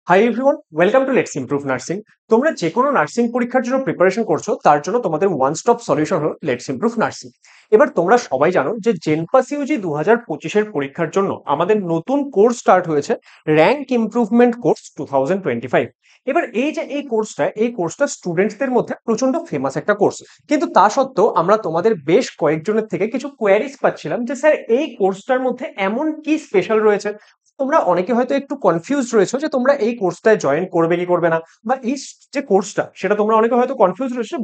Hi everyone, welcome to let's improve nursing. তোমরা যে কোনো নার্সিং পরীক্ষার জন্য প্রিপারেশন করছো, তার জন্য তোমাদের ওয়ান স্টপ সলিউশন হলো লেটস ইমপ্রুভ নার্সিং। এবার তোমরা সবাই জানো যে জেনপাস ইউজি 2025-এর পরীক্ষার জন্য আমাদের নতুন কোর্স স্টার্ট হয়েছে, র্যাঙ্ক ইমপ্রুভমেন্ট কোর্স 2025। এবার এই কোর্সটা স্টুডেন্টসদের মধ্যে প্রচন্ড ফেমাস একটা কোর্স। কিন্তু তা সত্ত্বেও আমরা তোমাদের বেশ কয়েকজনের থেকে কিছু কোয়ারিজ পাচ্ছিলাম যে স্যার এই কোর্সটার মধ্যে এমন কি স্পেশাল রয়েছে। তোমরা অনেকে হয়তো একটু কনফিউজ রয়েছো যে তোমরা এই কোর্সটায় জয়েন করবে কি করবে না, বা এই যে কোর্সটা সেটা তোমরা অনেকে হয়তো কনফিউজ রয়েছে।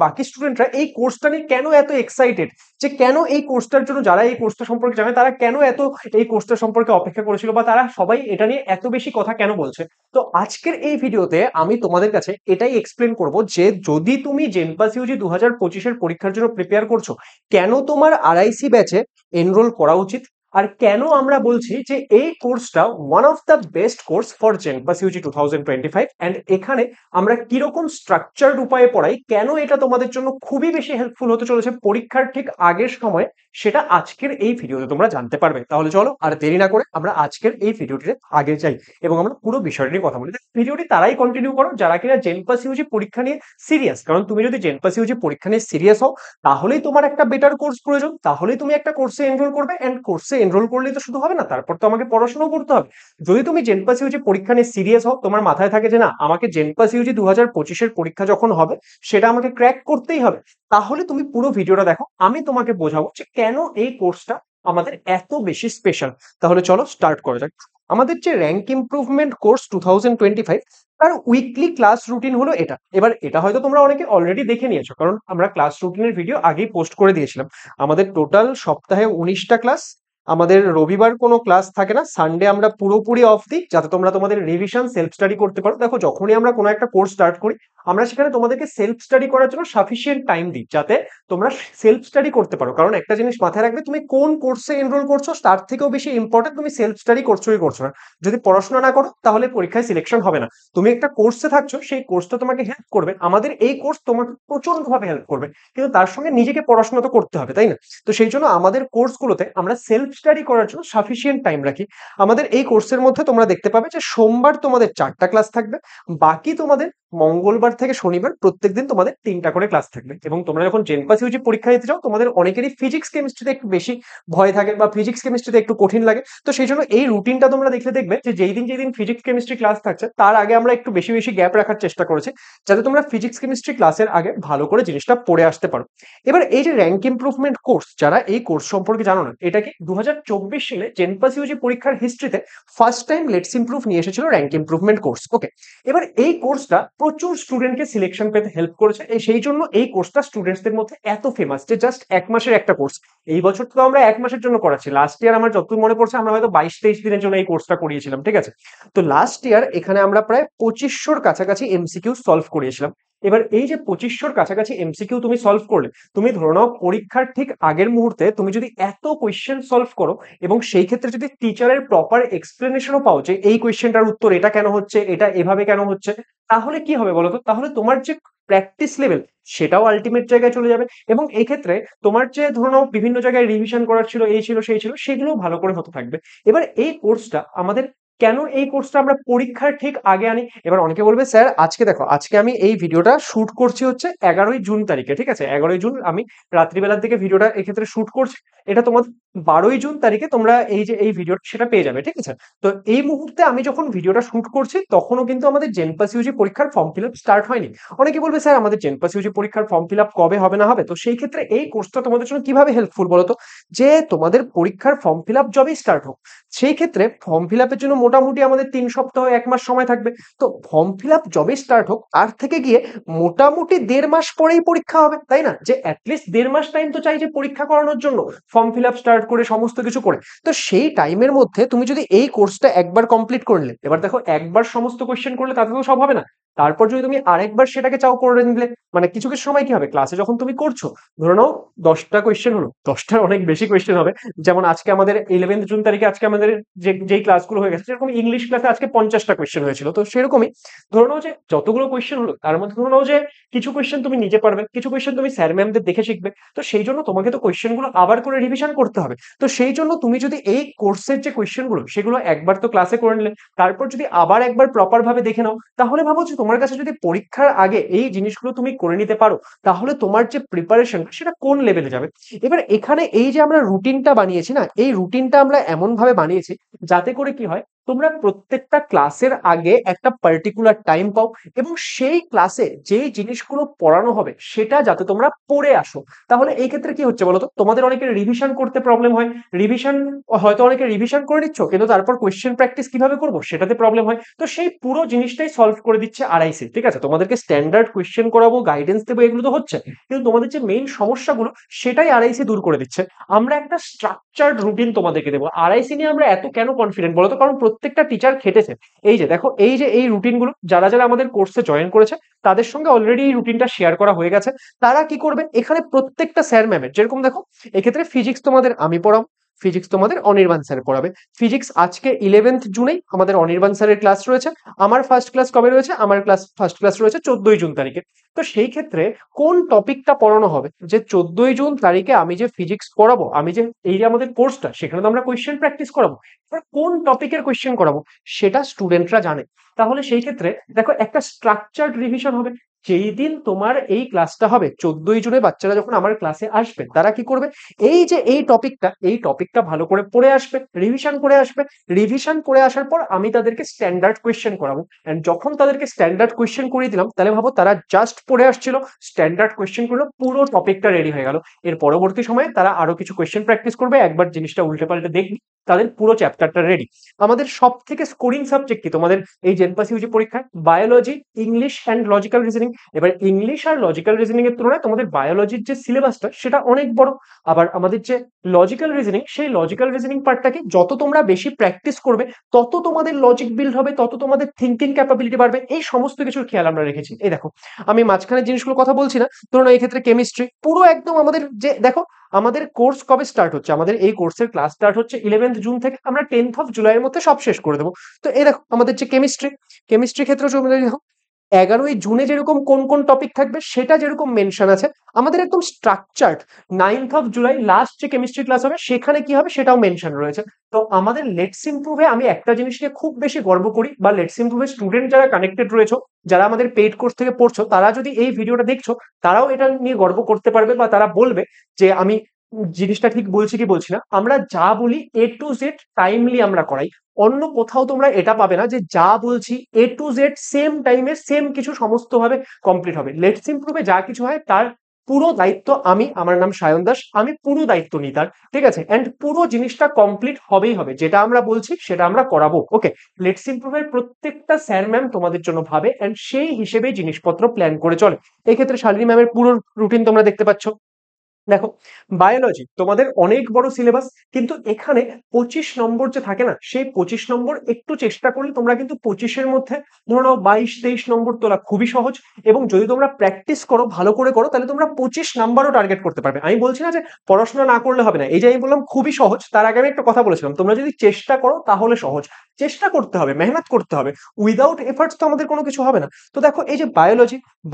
বাকি স্টুডেন্টরা এই কোর্সটা নিয়ে কেন এত এক্সাইটেড, যে কেন এই কোর্সটার জন্য, যারা এই কোর্সটা সম্পর্কে জানে তারা কেন এত এই কোর্সটা সম্পর্কে অপেক্ষা করেছিল, বা তারা সবাই এটা নিয়ে এত বেশি কথা কেন বলছে। তো আজকের এই ভিডিওতে আমি তোমাদের কাছে এটাই এক্সপ্লেন করব যে যদি তুমি জেনপাস ইউজি 2025-এর পরীক্ষার জন্য প্রিপেয়ার করছো, কেন তোমার আরআইসি ব্যাচে এনরোল করা উচিত, আর কেন আমরা বলছি যে এই কোর্সটা one of the best course for JENPAS UG 2025, and এখানে আমরা কিরকম স্ট্রাকচার্ড উপায়ে পড়াই, কেন এটা তোমাদের জন্য খুবই বেশি হেল্পফুল হতে চলেছে পরীক্ষার ঠিক আগের সময়, সেটা আজকের এই ভিডিওতে তোমরা জানতে পারবে। তাহলে চলো আর দেরি না করে আমরা আজকের এই ভিডিওটিতে আগে যাই এবং আমরা পুরো বিষয়টি নিয়ে কথা বলি। ভিডিওটি তারাই কন্টিনিউ করো যারা কিনা জেনপাস ইউজি পরীক্ষা নিয়ে সিরিয়াস, কারণ তুমি যদি জেনপাস ইউজি পরীক্ষা নিয়ে সিরিয়াস হও, তাহলেই তোমার একটা বেটার কোর্স প্রয়োজন, তাহলেই তুমি একটা কোর্সে এনরোল করবে, এন্ড কোর্সে এনরোল করলেই তো শুধু হবে না, তারপর তো আমাকে পড়াশোনাও করতে হবে। যদি তুমি জেনপাস ইউজি পরীক্ষা নিয়ে সিরিয়াস হও, তোমার মাথায় থাকে যে না আমাকে জেনপাস ইউজি 2025-এর পরীক্ষা যখন হবে সেটা আমাকে ক্র্যাক করতেই হবে, তাহলে তুমি পুরো ভিডিওটা দেখো, আমি তোমাকে বোঝাবো যে কেন এই কোর্সটা আমাদের এত বেশি স্পেশাল। তাহলে চলো স্টার্ট করা যাক। আমাদের যে র্যাঙ্ক ইমপ্রুভমেন্ট কোর্স 2025, তার উইকলি ক্লাস রুটিন হলো এটা। এবার এটা হয়তো তোমরা অনেকে অলরেডি দেখে নিয়েছো, কারণ আমরা ক্লাস রুটিনের ভিডিও আগেই পোস্ট করে দিয়েছিলাম। আমাদের টোটাল সপ্তাহে 19টা ক্লাস, আমাদের রবিবার কোনো ক্লাস থাকে না, সানডে আমরা পুরোপুরি অফ দিই যাতে তোমরা তোমাদের রিভিশন সেলফ স্টাডি করতে পারো। দেখো, যখনই আমরা কোনো একটা কোর্স স্টার্ট করি, আমরা সেখানে তোমাদেরকে সেলফ স্টাডি করার জন্য সাফিসিয়েন্ট টাইম দিই যাতে তোমরা সেলফ স্টাডি করতে পারো। কারণ একটা জিনিস মাথায় রাখবে, তুমি কোন কোর্সে এনরোল করছো তার থেকেও বেশি ইম্পর্টেন্ট তুমি সেলফ স্টাডি করছো কি করছো না। যদি পড়াশোনা না করো তাহলে পরীক্ষায় সিলেকশন হবে না। তুমি একটা কোর্সে থাকছো, সেই কোর্সটা তোমাকে হেল্প করবে, আমাদের এই কোর্স তোমাকে প্রচন্ড ভাবে হেল্প করবে, কিন্তু তার সঙ্গে নিজেকে পড়াশোনা তো করতে হবে, তাই না? তো সেই জন্য আমাদের কোর্সগুলোতে আমরা সেলফ স্টাডি করার জন্য সাফিসিয়েন্ট টাইম রাখি। আমাদের এই কোর্সের মধ্যে তোমরা দেখতে পাবে যে সোমবার তোমাদের 4টা ক্লাস থাকবে, বাকি তোমাদের মঙ্গলবার থেকে শনিবার প্রত্যেকদিন তোমাদের 3টা করে ক্লাস থাকবে। এবং তোমরা যখন জেনপাস ইউজি পরীক্ষা দিতে যাও, তোমাদের অনেকেরই ফিজিক্স কেমিস্ট্রিতে একটু বেশি ভয় থাকে বা ফিজিক্স কেমিস্ট্রিতে একটু কঠিন লাগে। তো সেই জন্য এই রুটিনটা তোমরা দেখবে যে যেই দিন ফিজিক্স কেমিস্ট্রি ক্লাস থাকছে তার আগে আমরা একটু বেশি বেশি গ্যাপ রাখার চেষ্টা করেছি, যাতে তোমরা ফিজিক্স কেমিস্ট্রি ক্লাসের আগে ভালো করে জিনিসটা পড়ে আসতে পারো। এবার এই যে র্যাঙ্ক ইমপ্রুভমেন্ট কোর্স, যারা এই কোর্স সম্পর্কে জানো না, এটা কি 2024 সালে জেনপাস ইউজি পরীক্ষার হিস্ট্রিতে ফার্স্ট টাইম লেটস ইমপ্রুভ নিয়ে এসেছিল র্যাঙ্ক ইমপ্রুভমেন্ট কোর্স। ওকে, এবার এই কোর্সটা প্রচুর স্টুডেন্টকে সিলেকশন পেতে হেল্প করেছে, সেই জন্য এই কোর্সটা স্টুডেন্টসদের মধ্যে এত ফেমাস যে জাস্ট 1 মাসের একটা কোর্স। এই বছর তো আমরা 1 মাসের জন্য করাচ্ছি, লাস্ট ইয়ার আমার যতদূর মনে পড়ছে আমরা হয়তো 22-23 দিনের জন্য এই কোর্সটা করিয়েছিলাম, ঠিক আছে? তো লাস্ট ইয়ার এখানে আমরা প্রায় 2500-র কাছাকাছি এমসিকিউ সলভ করিয়েছিলাম। এবার এই যে 2500-র কাছাকাছি এমসিকিউ তুমি সলভ করলে, তুমি ধরে নাও পরীক্ষার ঠিক আগের মুহূর্তে তুমি যদি এত কোয়েশ্চেন সলভ করো, এবং সেই ক্ষেত্রে যদি টিচারের প্রপার এক্সপ্লেনেশনও পাও যে এই কোয়েশ্চেনটার উত্তর এটা কেন হচ্ছে, এটা এভাবে কেন হচ্ছে, তাহলে কি হবে বলতো? তাহলে তোমার যে প্র্যাকটিস লেভেল সেটাও আলটিমেট জায়গায় চলে যাবে, এবং এই ক্ষেত্রে তোমার যে ধরে নাও বিভিন্ন জায়গায় রিভিশন করার ছিল, এই ছিল সেই ছিল, সেগুলোও ভালো করে হতে থাকবে। এবার এই কোর্সটা আমাদের, কেন এই কোর্সটা আমরা পরীক্ষার ঠিক আগে আনি? এবার অনেকে বলবে স্যার আজকে দেখো, আজকে আমি এই ভিডিওটা শুট করছি হচ্ছে 11ই জুন তারিখে, ঠিক আছে? 11ই জুন আমি রাত্রিবেলার দিকে ভিডিওটা এক্ষেত্রে শুট করছি। এটা তোমাদের 12ই জুন তারিখে তোমরা এই যে এই ভিডিওটা সেটা পেয়ে যাবে, ঠিক আছে? তো এই মুহূর্তে আমি যখন ভিডিওটা শুট করছি তখনও কিন্তু আমাদের জেনপাস ইউজি পরীক্ষার ফর্ম ফিল আপ স্টার্ট হয়নি। অনেকে বলবে স্যার আমাদের জেনপাস ইউজি পরীক্ষার ফর্ম ফিল আপ কবে হবে না হবে? তো সেই ক্ষেত্রে এই কোর্সটা তোমাদের জন্য কিভাবে হেল্পফুল বলতো? যে তোমাদের পরীক্ষার ফর্ম ফিল আপ যবেই স্টার্ট হোক, সেই ক্ষেত্রে ফর্ম ফিল আপের জন্য মোটামুটি আমাদের 3 সপ্তাহ 1 মাস সময় থাকবে। তো ফর্ম ফিল আপ যবে স্টার্ট হোক তার থেকে গিয়ে মোটামুটি 1.5 মাস পরেই পরীক্ষা হবে, তাই না? যে অ্যাটলিস্ট 1.5 মাস টাইম তো চাই যে পরীক্ষা করানোর জন্য, ফর্ম ফিল আপ স্টার্ট করে সমস্ত কিছু করে। তো সেই টাইমের মধ্যে তুমি যদি এই কোর্সটা একবার কমপ্লিট করলে, এবার দেখো একবার সমস্ত কোয়েশ্চেন করলে তাতে তো সব হবে না, তারপর যদি তুমি আরেকবার সেটাকে চাও করে নিলে, মানে কিছু কিছু সময় কি হবে, ক্লাসে যখন তুমি করছো, ধরে নাও 10টা কোয়েশ্চেন হলো, 10টার অনেক বেশি কোয়েশ্চেন হবে। যেমন আজকে আমাদের 11 জুন তারিখে আজকে আমাদের যেই ক্লাসগুলো হয়ে গেছে, যেরকম ইংলিশ ক্লাসে আজকে 50টা কোয়েশ্চেন হয়েছিল, তো সেরকমই ধরে নাও যে যতগুলো কোয়েশ্চেন হলো তার মধ্যে ধরে নাও যে কিছু কোয়েশ্চেন তুমি নিজে পারবে, কিছু কোয়েশ্চেন তুমি স্যার ম্যামদের দেখে শিখবে। তো সেই জন্য তোমাকে তো কোয়েশ্চেন গুলো আবার করে রিভিশন করতে হবে। তো সেই জন্য তুমি যদি এই কোর্সের যে কোয়েশ্চেন গুলো সেগুলো একবার তো ক্লাসে করে নিলে, তারপর যদি আবার একবার প্রপার ভাবে দেখে নাও, তাহলে ভাবো যে তোমার কাছে যদি পরীক্ষার আগে এই জিনিসগুলো তুমি করে নিতে পারো, তাহলে তোমার যে প্রিপারেশন সেটা কোন লেভেলে যাবে। এবার এখানে এই যে আমরা রুটিনটা বানিয়েছি না, এই রুটিনটা আমরা এমন ভাবে বানিয়েছি যাতে করে কি হয়, তোমরা প্রত্যেকটা ক্লাসের আগে একটা পার্টিকুলার টাইম পাও, এবং সেই ক্লাসে যেই জিনিসগুলো পড়ানো হবে সেটা যাতে তোমরা পড়ে আসো। তাহলে এই ক্ষেত্রে কি হচ্ছে বলতো, তোমাদের অনেকের রিভিশন করতে প্রবলেম হয়, রিভিশন হয়তো অনেকে রিভিশন করে নিচ্ছ কিন্তু তারপর কোয়েশ্চেন প্র্যাকটিস কিভাবে করবো সেটাতে প্রবলেম হয়। তো সেই পুরো জিনিসটাই সলভ করে দিচ্ছে আরআইসি। ঠিক আছে, তোমাদেরকে স্ট্যান্ডার্ড কোয়েশ্চেন করাবো, গাইডেন্স দেবো, এগুলো তো হচ্ছে, কিন্তু তোমাদের যে মেইন সমস্যাগুলো সেটাই আরআইসি দূর করে দিচ্ছে। আমরা একটা স্ট্রাকচার্ড রুটিন তোমাদেরকে দেবো। আরআইসি নিয়ে আমরা এত কেন কনফিডেন্ট বলতো, কারণ প্রত্যেকটা টিচার খেটেছে। এই যে দেখো, এই যে এই রুটিনগুলো যারা যারা আমাদের কোর্সে জয়েন করেছে তাদের সঙ্গে অলরেডি এই রুটিনটা শেয়ার করা হয়ে গেছে। তারা কি করবে, এখানে প্রত্যেকটা স্যার ম্যামের, যেরকম দেখো এক্ষেত্রে ফিজিক্স তোমাদের আমি পড়াবো, ফিজিক্স তোমাদের অনির্বাণ স্যার পড়াবে। ফিজিক্স আজকে 11th জুনেই আমাদের অনির্বাণ স্যারের ক্লাস রয়েছে। আমার ফার্স্ট ক্লাস কবে রয়েছে, আমার ফার্স্ট ক্লাস রয়েছে 14ই জুন তারিখে। তো সেই ক্ষেত্রে কোন টপিকটা পড়ানো হবে, যে 14ই জুন তারিখে আমি যে ফিজিক্স পড়াবো, আমি যে এই যে আমাদের কোর্সটা, সেখানে তো আমরা কোয়েশ্চেন প্র্যাকটিস করাবো। এবার কোন টপিকের কোয়েশ্চেন করাবো সেটা স্টুডেন্টরা জানে। তাহলে সেই ক্ষেত্রে দেখো একটা স্ট্রাকচার্ড রিভিশন হবে। যেই দিন তোমার এই ক্লাসটা হবে 14ই জুনে, বাচ্চারা যখন আমার ক্লাসে আসবে তারা কি করবে, এই যে এই টপিকটা ভালো করে পড়ে আসবে, রিভিশন করে আসবে। রিভিশন করে আসার পর আমি তাদেরকে স্ট্যান্ডার্ড কোয়েশ্চেন করাবো, এন্ড যখন তাদেরকে স্ট্যান্ডার্ড কোয়েশ্চেন করিয়ে দিলাম, তাহলে ভাবো তারা জাস্ট পড়ে আসছিল, স্ট্যান্ডার্ড কোয়েশ্চেন করলো, পুরো টপিকটা রেডি হয়ে গেল। এর পরবর্তী সময়ে তারা আরো কিছু কোয়েশ্চেন প্র্যাকটিস করবে, একবার জিনিসটা উল্টে পাল্টে দেখবে, তাদের পুরো চ্যাপ্টারটা রেডি। আমাদের সব থেকে স্কোরিং সাবজেক্ট কি তোমাদের এই জেনপাস ইউজি পরীক্ষায়, biology, English and logical reasoning. এবার ইংলিশ আর লজিক্যাল রিজনিং এর তুলনায় তোমাদের বায়োলজির যে সিলেবাসটা সেটা অনেক বড়। আবার আমাদের যে লজিক্যাল রিজনিং, সেই লজিক্যাল রিজনিং পার্টটাকে যত তোমরা বেশি প্র্যাকটিস করবে, তত তোমাদের লজিক বিল্ড হবে, তত তোমাদের থিঙ্কিং ক্যাপাবিলিটি বাড়বে। এই সমস্ত কিছুর খেয়াল আমরা রেখেছি। এই দেখো, আমি মাঝখানে জিনিসগুলো কথা বলছি না, ধরুন এই ক্ষেত্রে কেমিস্ট্রি পুরো একদম আমাদের যে দেখো, আমাদের কোর্স কবে স্টার্ট হচ্ছে, আমাদের এই কোর্সের ক্লাস স্টার্ট হচ্ছে 11th জুন থেকে, আমরা 10th অফ জুলাইয়ের মধ্যে সব শেষ করে দেবো। তো এই দেখো আমাদের যে কেমিস্ট্রি ক্ষেত্রে দেখো 11ই জুনে যেরকম কোন কোন টপিক থাকবে সেটা যেরকম মেনশন আছে, আমাদের একদম structured 9th of July last যে কেমিস্ট্রি ক্লাস হবে সেখানে কি হবে সেটাও মেনশন রয়েছে। তো আমাদের লেটস ইমপ্রুভে আমি একটা জিনিস নিয়ে খুব বেশি গর্ব করি, বা লেটস ইমপ্রুভে স্টুডেন্ট যারা কানেক্টেড রয়েছে, যারা আমাদের পেইড কোর্স থেকে পড়ছো, তারা যদি এই ভিডিওটা দেখছো, তারাও এটা নিয়ে গর্ব করতে পারবে, বা তারা বলবে যে আমি জিনিসটা ঠিক বলছি কি বলছি না। আমরা যা বলি A to Z টাইমলি আমরা করাই। অন্য কোথাও তোমরা এটা পাবে না যে যা বলছি A to Z সেম টাইমে সেম কিছু সমস্ত ভাবে কমপ্লিট হবে। লেটস ইমপ্রুভে যা কিছু হয় তার পুরো দায়িত্ব আমি, আমার নাম সায়ন দাস, আমি পুরো দায়িত্ব নিই তার। ঠিক আছে, এন্ড পুরো জিনিসটা কমপ্লিট হবেই হবে, যেটা আমরা বলছি সেটা আমরা করাবো। ওকে, লেটস ইমপ্রুভের প্রত্যেকটা স্যার ম্যাম তোমাদের জন্য ভাবে, এন্ড সেই হিসেবেই জিনিসপত্র প্ল্যান করে চলে। এই ক্ষেত্রে শালিনী ম্যামের পুরো রুটিন তোমরা দেখতে পাচ্ছ। দেখো, বায়োলজি তোমাদের অনেক বড় সিলেবাস, কিন্তু এখানে 25 নম্বর যে থাকে না, সেই 25 নম্বর একটু চেষ্টা করলে তোমরা কিন্তু 25-এর মধ্যে ধরো নাও 22-23 নম্বর তোলা খুবই সহজ। এবং যদি তোমরা প্র্যাকটিস করো, ভালো করে করো, তাহলে তোমরা 25 নাম্বারও টার্গেট করতে পারবে। আমি বলছি না যে পড়াশোনা না করলে হবে না, এই যে আমি বললাম খুবই সহজ, তার আগে আমি একটা কথা বলেছিলাম, তোমরা যদি চেষ্টা করো তাহলে সহজ। চেষ্টা করতে হবে, মেহনত করতে হবে, উইদাউট এফার্টস তো আমাদের কোনো কিছু হবে না। তো দেখো এই যে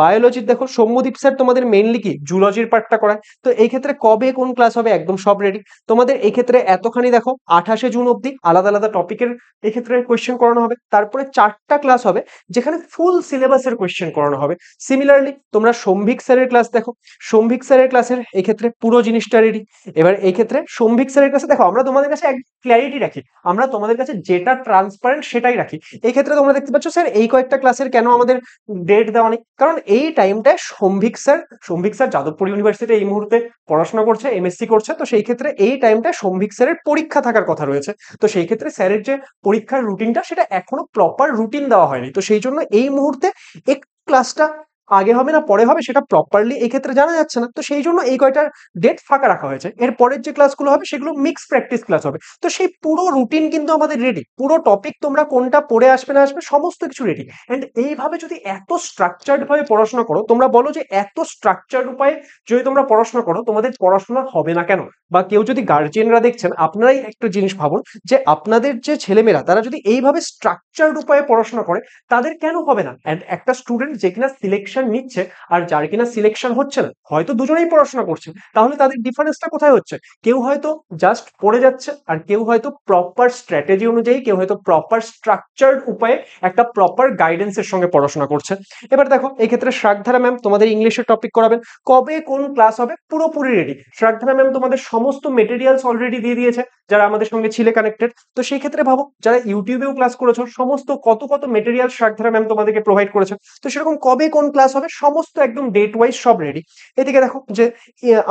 বায়োলজির দেখো সৌম্যদীপ স্যার তোমাদের মেইনলি কি জুলজির পার্টটা করায়। তো এই ক্ষেত্রে কবে কোন ক্লাস হবে একদম সব রেডি তোমাদের। এই ক্ষেত্রে এতখানি দেখো 28শে জুন অব্দি আলাদা আলাদা টপিকের এই ক্ষেত্রে কোয়েশ্চেন করানো হবে। তারপরে 4টা ক্লাস হবে যেখানে ফুল সিলেবাসের কোয়েশ্চেন করানো হবে। সিমিলারলি তোমরা সম্ভিক স্যারের ক্লাস দেখো, সম্ভিক স্যারের ক্লাসের এই ক্ষেত্রে পুরো জিনিসটা রেডি। এবার এই ক্ষেত্রে সম্ভিক স্যারের ক্লাসে দেখো, আমরা তোমাদের কাছে এক ক্ল্যারিটি রাখি, আমরা তোমাদের কাছে যেটা ট্রান্সপারেন্ট সেটাই রাখি। এই ক্ষেত্রে তোমরা দেখতে পাচ্ছ স্যার এই কয়েকটা ক্লাসের কেন আমাদের ডেট দেওয়া নেই, কারণ এই টাইমটায় সম্ভিক স্যার যাদবপুর ইউনিভার্সিটি এই মুহূর্তে পড়াশোনা করছে, এমএসসি করছে। তো সেই ক্ষেত্রে এই টাইমটা সম্ভিক স্যারের পরীক্ষা থাকার কথা রয়েছে। তো সেই ক্ষেত্রে স্যারের যে পরীক্ষার রুটিনটা সেটা এখনো প্রপার রুটিন দেওয়া হয়নি। তো সেই জন্য এই মুহূর্তে এক ক্লাসটা আগে হবে না পরে হবে সেটা প্রপারলি এই ক্ষেত্রে জানা যাচ্ছে না, তো সেই জন্য এই কয়টা ডেট ফাঁকা রাখা হয়েছে। এর পরের যে ক্লাসগুলো হবে সেগুলো মিক্স প্র্যাকটিস ক্লাস হবে। তো সেই পুরো রুটিন কিন্তু আমাদের রেডি, পুরো টপিক তোমরা কোনটা পড়ে আসবে না আসবে সমস্ত কিছু রেডি। এন্ড এইভাবে যদি এত স্ট্রাকচার্ড ভাবে পড়াশোনা করো, তোমরা বলো যে এত স্ট্রাকচার্ড উপায়ে যদি তোমরা পড়াশোনা করো তোমাদের পড়াশোনা হবে না কেন? বা কেউ যদি গার্জিয়ানরা দেখছেন, আপনারাই একটা জিনিস ভাবুন যে আপনাদের যে ছেলেমেয়েরা তারা যদি এইভাবে স্ট্রাকচার্ড উপায়ে পড়াশোনা করে তাদের কেন হবে না? এন্ড একটা স্টুডেন্ট যে কিনা সিলেকশন নিচ্ছে আর যার কিনা সিলেকশন হচ্ছে না, হয়তো দুজনেই পড়াশোনা করছে, তাহলে তাদের ডিফারেন্সটা কোথায় হচ্ছে? কেউ হয়তো জাস্ট পড়ে যাচ্ছে আর কেউ হয়তো প্রপার স্ট্র্যাটেজি অনুযায়ী, কেউ হয়তো প্রপার স্ট্রাকচার্ড উপায়ে একটা প্রপার গাইডেন্সের সঙ্গে পড়াশোনা করছে। এবার দেখো এই ক্ষেত্রে শ্রাগধারা ম্যাম তোমাদের ইংলিশের টপিক করাবেন, কবে কোন ক্লাস হবে পুরোপুরি রেডি। শ্রাগধারা ম্যাম তোমাদের সমস্ত মেটেরিয়ালস অলরেডি দিয়ে দিয়েছে যারা আমাদের সঙ্গে ছিলে কানেক্টেড। তো সেই ক্ষেত্রে ভাবো যারা ইউটিউবেও ক্লাস করেছো, সমস্ত কত কত মেটেরিয়াল শ্রাগধারা ম্যাম তোমাদেরকে প্রোভাইড করেছে। তো সেরকম কবে কোন ক্লাস হবে সমস্ত একদম ডেট ওয়াইজ সব রেডি। এদিকে দেখো যে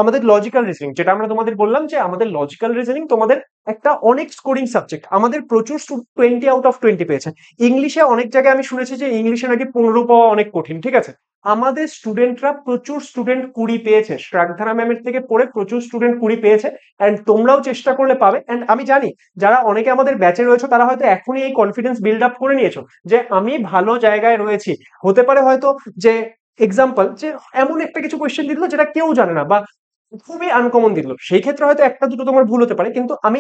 আমাদের লজিক্যাল রিজনিং, যেটা আমরা তোমাদের বললাম যে আমাদের লজিক্যাল রিজনিং তোমাদের একটা অনেক স্কোরিং সাবজেক্ট, আমাদের প্রচুর 20 আউট অফ 20 পেয়েছে। ইংলিশে অনেক জায়গায় আমি শুনেছি যে ইংলিশে নাকি 15 পাওয়া অনেক কঠিন, ঠিক আছে? আমাদের স্টুডেন্টরা প্রচুর স্টুডেন্ট 20 পেয়েছে, শ্রাগধারা ম্যামের থেকে পড়ে প্রচুর স্টুডেন্ট 20 পেয়েছে। অ্যান্ড তোমরাও চেষ্টা করলে পাবে। অ্যান্ড আমি জানি যারা অনেকে আমাদের ব্যাচে রয়েছে তারা হয়তো এখনই এই কনফিডেন্স বিল্ড আপ করে নিয়েছো যে আমি ভালো জায়গায় রয়েছি। হতে পারে হয়তো যে এক্সাম্পল যে এমন একটা কিছু কোয়েশ্চেন দিল যেটা কেউ জানে না বা খুবই আনকমন দিল, সেই ক্ষেত্রে হয়তো একটা দুটো তোমার ভুল হতে পারে, কিন্তু আমি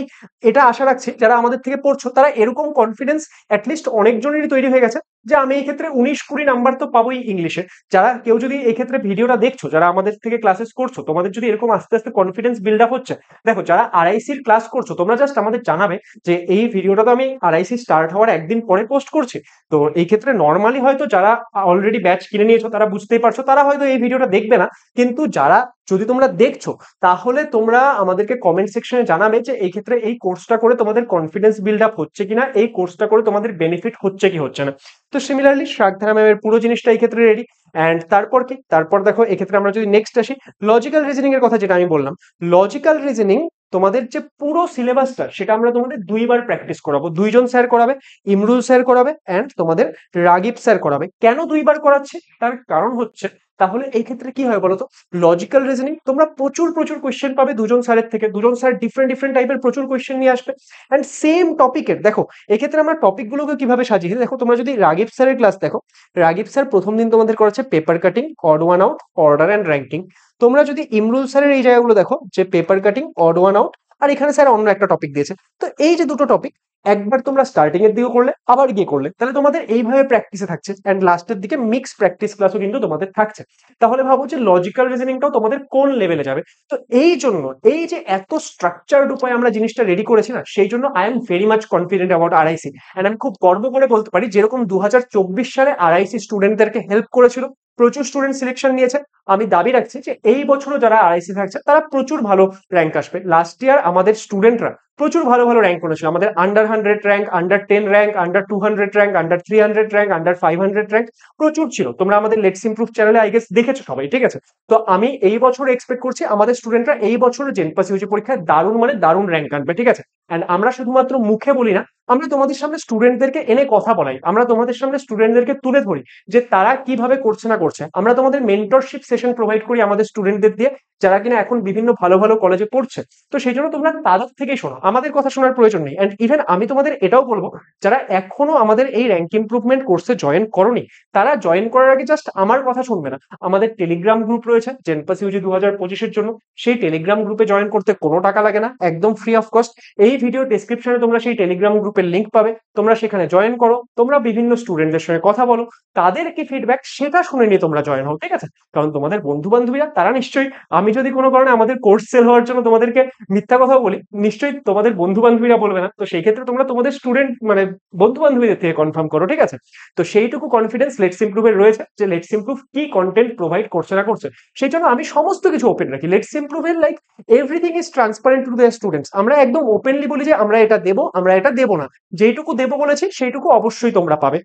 এটা আশা রাখছি যারা আমাদের থেকে পড়ছো তারা এরকম কনফিডেন্স অ্যাটলিস্ট অনেকজনেরই তৈরি হয়ে গেছে যে আমি এই ক্ষেত্রে 19-20 নাম্বার তো পাবোই ইংলিশে। যারা কেউ যদি এই ক্ষেত্রে ভিডিওটা দেখছো, যারা আমাদের থেকে ক্লাসেস করছো, তোমাদের যদি এরকম আস্তে আস্তে কনফিডেন্স বিল্ড আপ হচ্ছে, দেখো যারা আরআইসির ক্লাস করছো তোমরা জাস্ট আমাদের জানাবে যে এই ভিডিওটা তো আমি আরআইসি স্টার্ট হওয়ার একদিন পরে পোস্ট করছি। তো এই ক্ষেত্রে নর্মালি হয়তো যারা অলরেডি ব্যাচ কিনে নিয়েছো তারা বুঝতেই পারছো, তারা হয়তো এই ভিডিওটা দেখবে না। কিন্তু যারা যদি তোমরা দেখছো তাহলে তোমরা আমাদেরকে কমেন্ট সেকশনে জানাবে যে এই ক্ষেত্রে এই কোর্সটা করে তোমাদের কনফিডেন্স বিল্ড আপ হচ্ছে কিনা, এই কোর্সটা করে তোমাদের বেনিফিট হচ্ছে কি হচ্ছে না। তো সিমিলারলি শ্রাগধারা ম্যামের পুরো জিনিসটা এই ক্ষেত্রে রেডি। অ্যান্ড তারপর কি, তারপর দেখো এক্ষেত্রে আমরা যদি নেক্সট আসি লজিক্যাল রিজনিং এর কথা, যেটা আমি বললাম লজিক্যাল রিজনিং তোমাদের যে পুরো সিলেবাসটা সেটা আমরা তোমাদের 2বার প্র্যাকটিস করাবো। 2জন স্যার করাবে, ইমরুল স্যার করাবে অ্যান্ড তোমাদের রাগিব স্যার করাবে। কেন 2বার করাচ্ছি তার কারণ হচ্ছে, তাহলে এই ক্ষেত্রে কি হয় বলতো, লজিক্যাল রিজনিং তোমরা প্রচুর প্রচুর কোয়েশ্চেন পাবে দুজন স্যারের থেকে, দুজন স্যার ডিফারেন্ট ডিফারেন্ট টাইপের প্রচুর কোয়েশ্চেন নিয়ে আসবে। অ্যান্ড সেম টপিকের দেখো এক্ষেত্রে আমরা টপিকগুলোকে কিভাবে সাজিয়েছি দেখো, তোমরা যদি রাগিব স্যারের ক্লাস দেখো, রাগিব স্যার প্রথম দিন তোমাদের করাচ্ছে paper cutting, odd one out, order and ranking. তোমরা যদি ইমরুল স্যারের এই জায়গাগুলো দেখো যে paper cutting, odd one out, আর এখানে স্যার অন্য একটা টপিক দিয়েছে। তো এই যে দুটো টপিক একবার তোমরা স্টার্টিং এর দিকে করলে আবার গিয়ে করলে, তাহলে তোমাদের এইভাবে প্র্যাকটিসে থাকছে। অ্যান্ড লাস্টের দিকে মিক্স প্র্যাকটিস ক্লাসও কিন্তু তোমাদের থাকছে। তাহলে ভাবো যে লজিক্যাল রিজনিংটাও তোমাদের কোন লেভেলে যাবে। তো এই জন্য এই যে এত স্ট্রাকচার্ড উপায়ে আমরা জিনিসটা রেডি করেছি না, সেই জন্য I am very much confident about RIC. And আমি খুব গর্ব করে বলতে পারি যেরকম 2024 সালে আরআইসি স্টুডেন্টদেরকে হেল্প করেছিল, প্রচুর স্টুডেন্ট সিলেকশন নিয়েছে, আমি দাবি রাখছি যে এই বছরও যারা আরআইসি থাকছে তারা প্রচুর ভালো র্যাঙ্ক আসবে। লাস্ট ইয়ার আমাদের স্টুডেন্টরা প্রচুর ভালো ভালো র্যাঙ্ক করেছিল, আমাদের under 100 rank, under 10 rank, under 200 rank, under 300 rank, under 500 rank প্রচুর ছিল। তোমরা আমাদের লেটস ইমপ্রুভ চ্যানেলে আই গেস দেখেছো সবাই, ঠিক আছে? তো আমি এই বছর এক্সপেক্ট করছি আমাদের স্টুডেন্টরা এই বছরের জেনপাস ইউজি পরীক্ষায় দারুণ মানে দারুণ র্যাঙ্ক আনবে, ঠিক আছে? এন্ড আমরা শুধুমাত্র মুখে বলি না, আমরা তোমাদের সামনে স্টুডেন্টদেরকে এনে কথা বলাই, আমরা তোমাদের সামনে স্টুডেন্টদেরকে তুলে ধরি যে তারা কিভাবে করছে না করছে। আমরা তোমাদের মেন্টরশিপ সেশন প্রোভাইড করি আমাদের স্টুডেন্টদের দিয়ে, যারা কিনা এখন বিভিন্ন ভালো ভালো কলেজে পড়ছে। তো সেই জন্য তোমরা তাদের থেকেই শোনো, আমাদের কথা শোনার প্রয়োজন নেই। এন্ড ইভেন আমি তোমাদের এটাও বলবো, যারা এখনো আমাদের এই র্যাঙ্ক ইমপ্রুভমেন্ট কোর্সে জয়েন করনি, তারা জয়েন করার আগে জাস্ট আমার কথা শুনবে না, আমাদের টেলিগ্রাম গ্রুপ রয়েছে জেনপাস ইউজি 2025-এর জন্য। সেই টেলিগ্রাম গ্রুপে জয়েন করতে কোনো টাকা লাগে না, একদম ফ্রি অফ কস্ট। এই ভিডিও ডেসক্রিপশনে তোমরা সেই টেলিগ্রাম গ্রুপের লিঙ্ক পাবে, তোমরা সেখানে জয়েন করো, তোমরা বিভিন্ন স্টুডেন্টদের সঙ্গে কথা বলো, তাদের কি ফিডব্যাক সেটা শুনে নিয়ে তোমরা জয়েন হও, ঠিক আছে? কারণ তোমাদের বন্ধু বান্ধবীরা তারা নিশ্চয়ই, আমি যদি কোনো কারণে আমাদের কোর্স সেল হওয়ার জন্য তোমাদেরকে মিথ্যা কথা বলি, নিশ্চয়ই তোমাদের বন্ধু বান্ধবীরা বলবে না। তো সেই ক্ষেত্রে তোমরা তোমাদের স্টুডেন্ট মানে বন্ধু বান্ধবীদের থেকে কনফার্ম করো, ঠিক আছে? তো সেইটুকু কনফিডেন্স লেটস ইমপ্রুভের রয়েছে যে লেটস ইমপ্রুভ কি কন্টেন্ট প্রোভাইড করছে না করছে, সেই জন্য আমি সমস্ত কিছু ওপেন রাখি। লেটস ইমপ্রুভের like everything is transparent to the students. আমরা একদম ওপেনলি বলি যে আমরা এটা দেবো, আমরা এটা দেবো না, যেইটুকু দেবো বলেছি সেইটুকু অবশ্যই তোমরা পাবে।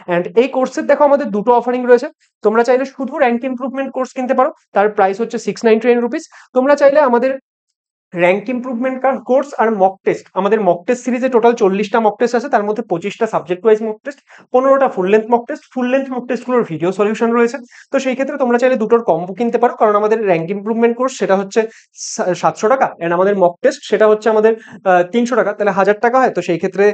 অ্যান্ড এই কোর্সের দেখো আমাদের দুটো অফারিং রয়েছে। তোমরা চাইলে শুধু র্যাঙ্ক ইমপ্রুভমেন্ট কোর্স কিনতে পারো, তার প্রাইস হচ্ছে 699 রুপিস। তোমরা চাইলে আমাদের র্যাঙ্ক ইমপ্রুভমেন্ট কোর্স আর মক টেস্ট। আমাদের মক টেস্ট সিরিজে টোটাল 40টা মক টেস্ট আছে, তার মধ্যে 25টা সাবজেক্ট ওয়াইজ মক টেস্ট, 15টা full length mock test. Full length mock টেস্টগুলোর ভিডিও সলিউশন রয়েছে। তো সেই ক্ষেত্রে তোমরা চাইলে দুটোর কম্বো কিনতে পারো, কারণ আমাদের র্যাঙ্ক ইমপ্রুভমেন্ট কোর্স সেটা হচ্ছে 700 টাকা, এন্ড আমাদের মক টেস্ট সেটা হচ্ছে আমাদের 300 টাকা, তাহলে 1000 টাকা হয়। তো সেই ক্ষেত্রে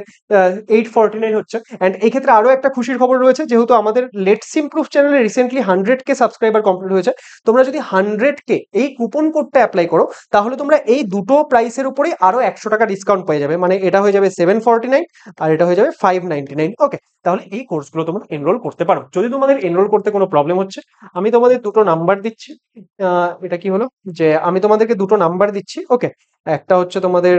849 হচ্ছে। অ্যান্ড এই ক্ষেত্রে আরো একটা খুশির খবর রয়েছে, যেহেতু আমাদের লেটস ইমপ্রুভ চ্যানেলে রিসেন্টলি 100K সাবস্ক্রাইবার কমপ্লিট হয়েছে। তোমরা যদি 100K এই কুপন কোডটা অ্যাপ্লাই করো, তাহলে তোমরা এই দুটো প্রাইসের উপরেই আরো 100 টাকা ডিসকাউন্ট পেয়ে যাবে। মানে এটা হয়ে যাবে 749 আর এটা হয়ে যাবে 599। ওকে, তাহলে এই কোর্সগুলো তোমরা এনরোল করতে পারো। যদি তোমাদের এনরোল করতে কোনো প্রবলেম হচ্ছে, আমি তোমাদের দুটো নাম্বার দিচ্ছি। এটা কি হলো, যে আমি তোমাদেরকে দুটো নাম্বার দিচ্ছি। ওকে, একটা হচ্ছে তোমাদের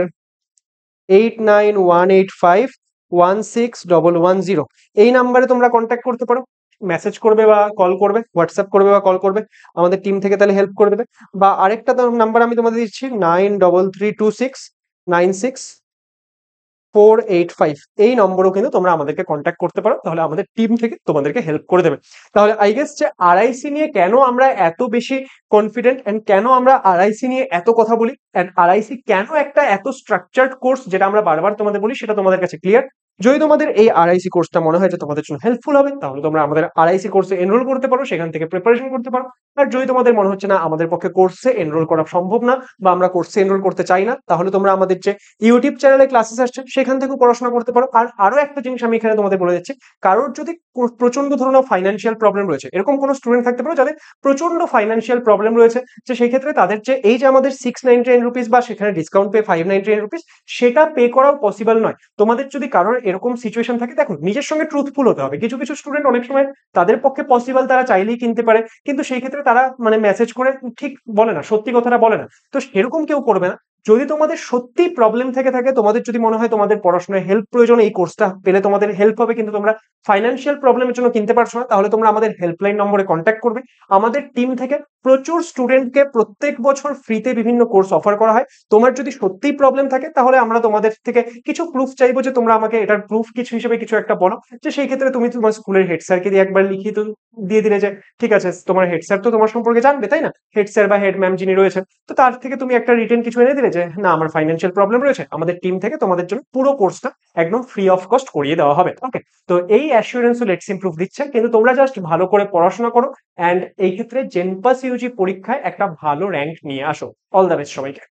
8918516110, এই নাম্বারে তোমরা কন্ট্যাক্ট করতে পারো। মেসেজ করবে বা কল করবে, হোয়াটসঅ্যাপ করবে বা কল করবে, আমাদের টিম থেকে তাহলে হেল্প করে দেবে। বা আরেকটা নাম্বার আমি তোমাদের দিচ্ছি, 9332696485, এই নম্বরও কিন্তু তোমরা আমাদেরকে কন্ট্যাক্ট করতে পারো, তাহলে আমাদের টিম থেকে তোমাদেরকে হেল্প করে দেবে। তাহলে আই গেস যে আরআইসি নিয়ে কেন আমরা এত বেশি কনফিডেন্ট, এন্ড কেন আমরা আরআইসি নিয়ে এত কথা বলি, এন্ড আরআইসি কেন একটা এত স্ট্রাকচার্ড কোর্স, যেটা আমরা বারবার তোমাদের বলি, সেটা তোমাদের কাছে ক্লিয়ার। যদি তোমাদের এই আরআইসি কোর্সটা মনে হয় যে তোমাদের জন্য হেল্পফুল হবে, তাহলে তোমরা আমাদের আরআইসি কোর্সে এনরোল করতে পারো, সেখান থেকে প্রিপারেশন করতে পারো। আর যদি তোমাদের মনে হচ্ছে না আমাদের পক্ষে কোর্সে এনরোল করা সম্ভব না, বা আমরা কোর্সে এনরোল করতে চাই না, তাহলে তোমরা আমাদের যে ইউটিউব চ্যানেলে ক্লাসেস আসছে সেখান থেকেও পড়াশোনা করতে পারো। আর আরো একটা জিনিস আমি এখানে তোমাদের বলে যাচ্ছি, কারোর যদি প্রচন্ড ধরনের ফাইন্যান্সিয়াল প্রবলেম রয়েছে, এরকম কোনো স্টুডেন্ট থাকতে পারো যাদের প্রচন্ড ফাইন্যান্সিয়াল প্রবলেম রয়েছে, যে সেই ক্ষেত্রে তাদের যে এই যে আমাদের 699 রুপিস বা সেখানে ডিসকাউন্ট পে 599 রুপিস, সেটা পে করাও পসিবল নয়। তোমাদের যদি কারোর এরকম সিচুয়েশন থাকে, দেখো নিজের সঙ্গে ট্রুথফুল হতে হবে। কিছু কিছু স্টুডেন্ট অনেক সময় তাদের পক্ষে পসিবল, তারা চাইলেই কিনতে পারে, কিন্তু সেই ক্ষেত্রে তারা মানে মেসেজ করে ঠিক বলে না, সত্যি কথাটা বলে না। তো সেরকম কেউ করবে না। যদি তোমাদের সত্যি প্রবলেম থেকে থাকে, তোমাদের যদি মনে হয় তোমাদের পড়াশোনায় হেল্প প্রয়োজন, এই কোর্সটা পেলে তোমাদের হেল্প হবে, কিন্তু তোমরা ফাইন্যান্সিয়াল প্রবলেমের জন্য কিনতে পারছো না, তাহলে তোমরা আমাদের হেল্পলাইন নম্বরে কন্ট্যাক্ট করবে। আমাদের টিম থেকে প্রচুর স্টুডেন্টকে প্রত্যেক বছর ফ্রিতে বিভিন্ন কোর্স অফার করা হয়। তোমার যদি সত্যিই প্রবলেম থাকে, তাহলে আমরা তোমাদের থেকে কিছু প্রুফ চাইবো, যে তোমরা আমাকে এটার প্রুফ কিছু হিসেবে কিছু একটা বলো। যে সেই ক্ষেত্রে তুমি তোমার স্কুলের হেড স্যারকে দিয়ে একবার লিখিত দিয়ে দিলে, যে ঠিক আছে, তোমার হেড স্যার তো তোমার সম্পর্কে জানবে, তাই না? হেড স্যার বা হেড ম্যাম যিনি রয়েছেন, তো তার থেকে তুমি একটা রিটেন কিছু এনে দিলে, যে না, আমার ফাইন্যান্সিয়াল প্রবলেম রয়েছে, আমাদের টিম থেকে তোমাদের জন্য পুরো কোর্সটা একদম ফ্রি অফ কস্ট করিয়ে দেওয়া হবে। ওকে, তো এই অ্যাসিওরেন্স লেটস ইমপ্রুভ দিচ্ছে, কিন্তু তোমরা জাস্ট ভালো করে পড়াশোনা করো, অ্যান্ড এই ক্ষেত্রে জেনপাস ইউজি পরীক্ষায় একটা ভালো র্যাঙ্ক নিয়ে আসো। অল দ্য বেস্ট সবাইকে।